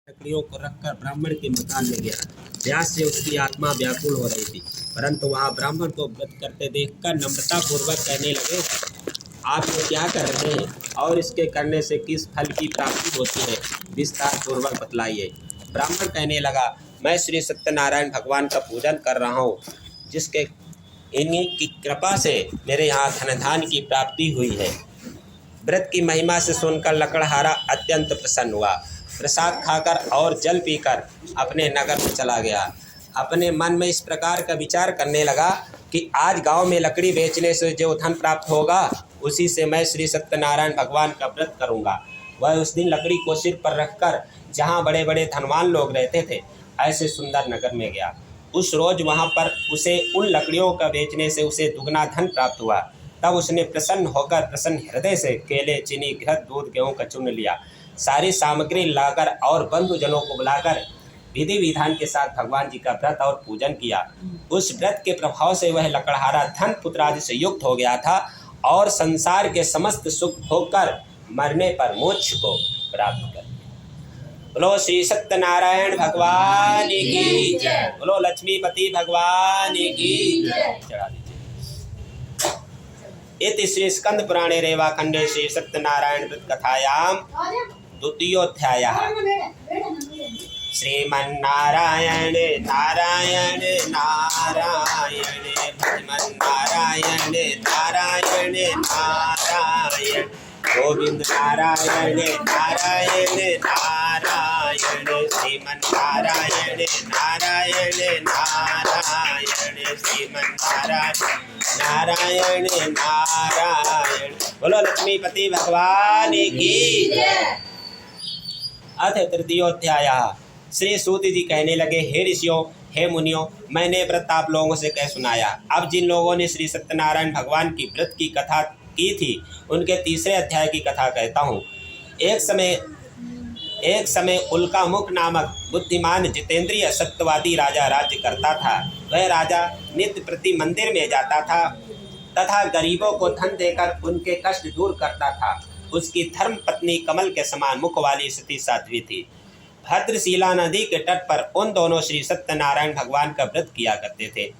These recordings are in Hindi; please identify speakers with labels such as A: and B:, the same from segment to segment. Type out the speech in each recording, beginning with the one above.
A: लकड़ियों को रखकर ब्राह्मण के मकान में गया। प्यास से उसकी आत्मा व्याकुल हो रही थी, परंतु वहां ब्राह्मण को व्रत करते देखकर नम्रता पूर्वक कहने लगे, आप ये क्या कर रहे हैं और इसके करने से किस फल की प्राप्ति होती है, विस्तार पूर्वक बतलाइए। ब्राह्मण कहने लगा, मैं श्री सत्यनारायण भगवान का पूजन कर रहा हूँ, जिसके इन्हीं की कृपा से मेरे यहाँ धन धान की प्राप्ति हुई है। व्रत की महिमा से सुनकर लकड़हारा अत्यंत प्रसन्न हुआ। प्रसाद खाकर और जल पीकर अपने नगर में चला गया। अपने मन में इस प्रकार का विचार करने लगा कि आज गांव में लकड़ी बेचने से जो धन प्राप्त होगा, उसी से मैं श्री सत्यनारायण भगवान का व्रत करूंगा। वह उस दिन लकड़ी को सिर पर रखकर जहां बड़े बड़े धनवान लोग रहते थे, ऐसे सुंदर नगर में गया। उस रोज वहां पर उसे उन लकड़ियों का बेचने से उसे दुगना धन प्राप्त हुआ। तब उसने प्रसन्न होकर प्रसन्न हृदय से केले, चीनी, घृत, दूध, गेहूं का चूर्ण लिया, सारी सामग्री लाकर और बंधुजनों को बुलाकर विधि विधान के साथ भगवान जी का व्रत और पूजन किया। उस व्रत के प्रभाव से वह लकड़हारा धन पुत्र आदि से युक्त हो गया था और संसार के समस्त सुख भोगकर मरने पर मोक्ष को प्राप्त कर। बोलो श्री सत्यनारायण भगवान की जय। बोलो लक्ष्मीपति भगवान की जय। चढ़ा दीजिए। इति श्री स्कंद पुराणे रेवाखंडे श्री सत्यनारायण व्रत कथायाम द्वितीयोऽध्यायः। श्रीमन्नारायण नारायण नारायण श्रीमन्नारायण नारायण नारायण गोविंद नारायण नारायण नारायण श्रीमन्नारायण नारायण नारायण श्रीमन्नारायण नारायण नारायण। बोलो लक्ष्मीपति भगवान की जय। अथ तृतीयोऽध्यायः। श्री सूत जी कहने लगे, हे ऋषियों, हे मुनियों, मैंने व्रत आप लोगों से कह सुनाया। अब जिन लोगों ने श्री सत्यनारायण भगवान की व्रत की कथा की थी, उनके तीसरे अध्याय की कथा कहता हूँ। एक समय उल्कामुख नामक बुद्धिमान जितेंद्रिय सत्यवादी राजा राज्य करता था। वह राजा नित्य प्रति मंदिर में जाता था तथा गरीबों को धन देकर उनके कष्ट दूर करता था। उसकी धर्म पत्नी कमल के समान मुख वाली सती साध्वी थी। भद्रशिला नदी के तट पर उन दोनों श्री सत्यनारायण भगवान का व्रत किया करते थे।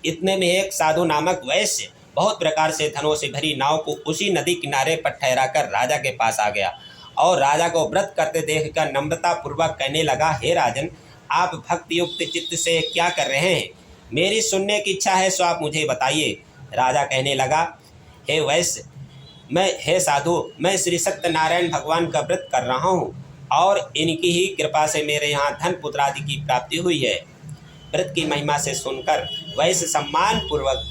A: इतने में एक साधु नामक वैश्य बहुत प्रकार से धनों से भरी नाव को उसी नदी किनारे पर ठहराकर राजा के पास आ गया और राजा को व्रत करते देखकर नम्रता पूर्वक कहने लगा, हे राजन, आप भक्ति युक्त चित्त से क्या कर रहे हैं? मेरी सुनने की इच्छा है, सो आप मुझे बताइए। राजा कहने लगा, हे वैश्य, हे साधु, मैं श्री सत्यनारायण भगवान का व्रत कर रहा हूँ और इनकी ही कृपा से मेरे यहाँ धन पुत्र आदि की प्राप्ति हुई है। व्रत की महिमा से सुनकर वैश्य सम्मान पूर्वक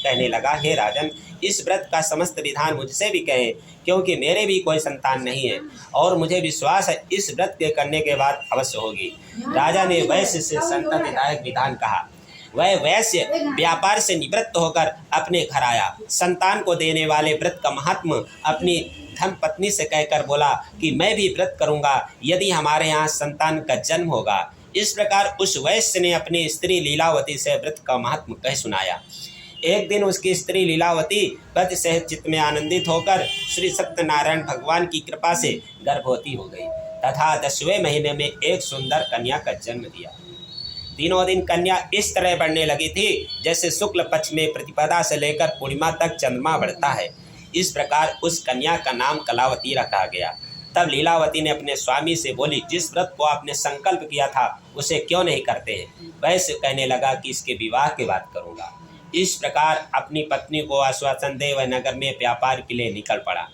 A: कहने लगा, हे राजन, इस व्रत का समस्त विधान मुझसे भी कहें, क्योंकि मेरे भी कोई संतान नहीं है और मुझे विश्वास है इस व्रत के करने के बाद अवश्य होगी। राजा ने वैश्य से संततिदायक विधान कहा। वह वैश्य व्यापार से निवृत्त होकर अपने घर आया। संतान को देने वाले व्रत का महात्म अपनी धर्म पत्नी से कहकर बोला कि मैं भी व्रत करूंगा यदि हमारे यहाँ संतान का जन्म होगा। इस प्रकार उस वैश्य ने अपनी स्त्री लीलावती से व्रत का महात्म कह सुनाया। एक दिन उसकी स्त्री लीलावती व्रत से चित्त में आनंदित होकर श्री सत्यनारायण भगवान की कृपा से गर्भवती हो गई तथा 10वें महीने में एक सुंदर कन्या का जन्म दिया। दिनों दिन कन्या इस तरह बढ़ने लगी थी जैसे शुक्ल पक्ष में प्रतिपदा से लेकर पूर्णिमा तक चंद्रमा बढ़ता है। इस प्रकार उस कन्या का नाम कलावती रखा गया। तब लीलावती ने अपने स्वामी से बोली, जिस व्रत को आपने संकल्प किया था उसे क्यों नहीं करते हैं? वैसे कहने लगा कि इसके विवाह के बाद करूँगा। इस प्रकार अपनी पत्नी को आश्वासन दे वह नगर में व्यापार के लिए निकल पड़ा।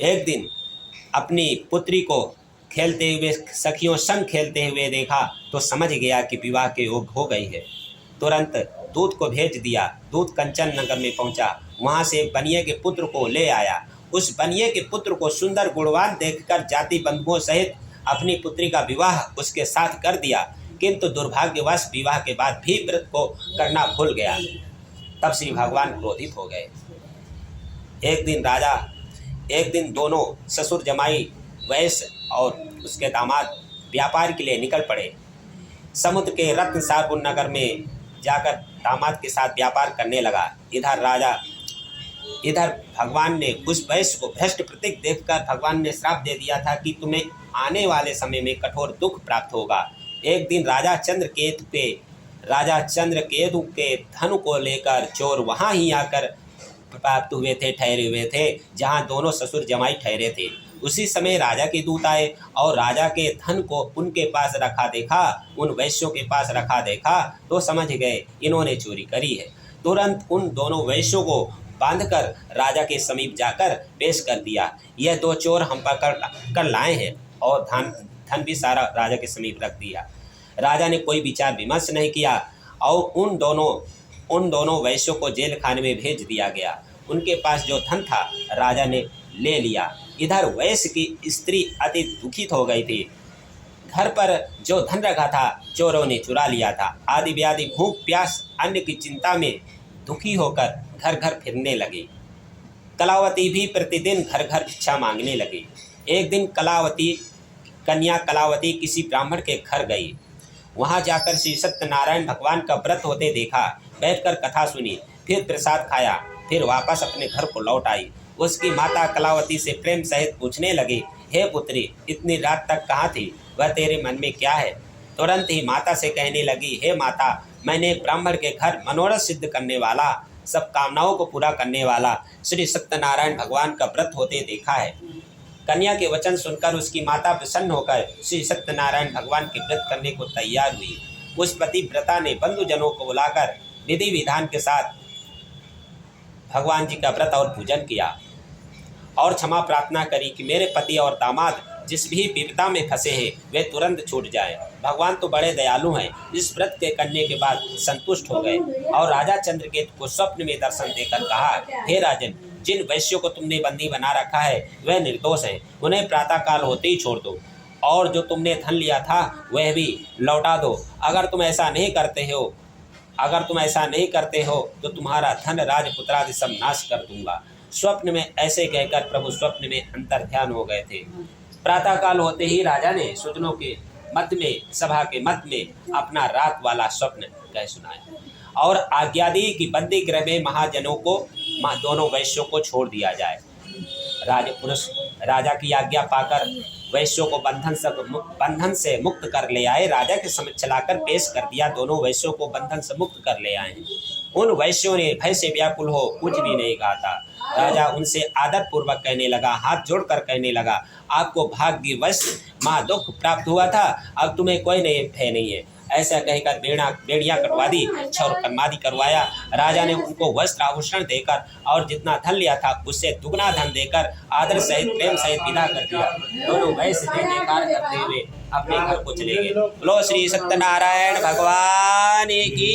A: एक दिन अपनी पुत्री को खेलते हुए सखियों संग खेलते हुए देखा तो समझ गया कि विवाह के योग हो गई है। तुरंत दूत को भेज दिया। दूत कंचन नगर में पहुंचा। वहां से एक बनिए के पुत्र को ले आया। उस बनिए के पुत्र को सुंदर गुणवान देखकर जाति बंधुओं सहित अपनी पुत्री का विवाह उसके साथ कर दिया, किंतु दुर्भाग्यवश विवाह के बाद भी व्रत को करना भूल गया। तब श्री भगवान क्रोधित हो गए। एक दिन दोनों ससुर जमाई वैश्य और उसके दामाद व्यापार के लिए निकल पड़े। समुद्र के रत्नसारपुर नगर में जाकर दामाद के साथ व्यापार करने लगा। इधर राजा इधर भगवान ने उस वैश्य को भ्रष्ट प्रतीक देखकर भगवान ने श्राप दे दिया था कि तुम्हें आने वाले समय में कठोर दुख प्राप्त होगा। एक दिन राजा चंद्रकेतु के धन को लेकर चोर वहाँ ही आकर प्राप्त हुए थे, ठहरे हुए थे, जहाँ दोनों ससुर जमाई ठहरे थे। उसी समय राजा के दूत आए और राजा के धन को उनके पास रखा देखा, उन वैश्यों के पास रखा देखा तो समझ गए इन्होंने चोरी करी है। तुरंत उन दोनों वैश्यों को बांधकर राजा के समीप जाकर पेश कर दिया। यह दो चोर हम पकड़ कर लाए हैं, और धन भी सारा राजा के समीप रख दिया। राजा ने कोई विचार विमर्श नहीं किया और उन दोनों वैश्यों को जेल खाने में भेज दिया गया। उनके पास जो धन था राजा ने ले लिया। इधर वैश्य की स्त्री अति दुखित हो गई थी। घर पर जो धन रखा था चोरों ने चुरा लिया था। आदि व्याधि, भूख प्यास, अन्न की चिंता में दुखी होकर घर घर फिरने लगी। कलावती भी प्रतिदिन घर घर भिक्षा मांगने लगी। एक दिन कन्या कलावती किसी ब्राह्मण के घर गई। वहां जाकर श्री सत्यनारायण भगवान का व्रत होते देखा, बैठकर कथा सुनी, फिर प्रसाद खाया, फिर वापस अपने घर को लौट आई। उसकी माता कलावती से प्रेम सहित पूछने लगी, हे पुत्री, इतनी रात तक कहाँ थी? वह तेरे मन में क्या है? तुरंत ही माता से कहने लगी, हे माता, मैंने एक ब्राह्मण के घर मनोरथ सिद्ध करने वाला, सब कामनाओं को पूरा करने वाला श्री सत्यनारायण भगवान का व्रत होते देखा है। कन्या के वचन सुनकर उसकी माता प्रसन्न होकर श्री सत्यनारायण भगवान के व्रत करने को तैयार हुई। उस पतिव्रता ने बंधुजनों को बुलाकर विधि विधान के साथ भगवान जी का व्रत और पूजन किया और क्षमा प्रार्थना करी कि मेरे पति और दामाद जिस भी विपदा में फंसे हैं वे तुरंत छूट जाएं। भगवान तो बड़े दयालु हैं। इस व्रत के करने के बाद संतुष्ट हो गए और राजा चंद्रकेतु को स्वप्न में दर्शन देकर कहा, हे राजन, जिन वैश्यों को तुमने बंदी बना रखा है वह निर्दोष हैं, उन्हें प्रातःकाल होते ही छोड़ दो और जो तुमने धन लिया था वह भी लौटा दो। अगर तुम ऐसा नहीं करते हो तो तुम्हारा धन राजपुत्रादि सब नाश कर दूंगा। स्वप्न में ऐसे कहकर प्रभु स्वप्न में अंतर्ध्यान हो गए थे। प्रातःकाल होते ही राजा ने सुजनों के सभा के मत में अपना रात वाला स्वप्न कह सुनाया और आज्ञा दी कि बंदी गृह में महाजनों को दोनों वैश्यों को छोड़ दिया जाए। राजपुरुष राजा की आज्ञा पाकर वैश्यों को बंधन से मुक्त कर ले आए। राजा के समक्ष लाकर पेश कर दिया। दोनों वैश्यों को बंधन से मुक्त कर ले आए। उन वैश्यों ने भय से व्याकुल हो कुछ भी नहीं कहा था। राजा उनसे आदर पूर्वक कहने लगा, हाथ जोड़कर कहने लगा, आपको भाग्यवश महादुख प्राप्त हुआ था, अब तुम्हें कोई भय नहीं है। ऐसा कहकर बेड़ियां कटवा दी, क्षौर कर्मादि करवाया। राजा ने उनको वस्त्र आभूषण देकर और जितना धन लिया था उससे दुगना धन देकर आदर सहित प्रेम सहित विदा कर दिया। दोनों वैश्य जयकार करते हुए अपने घर को चले गए। बोलो श्री सत्यनारायण भगवान की।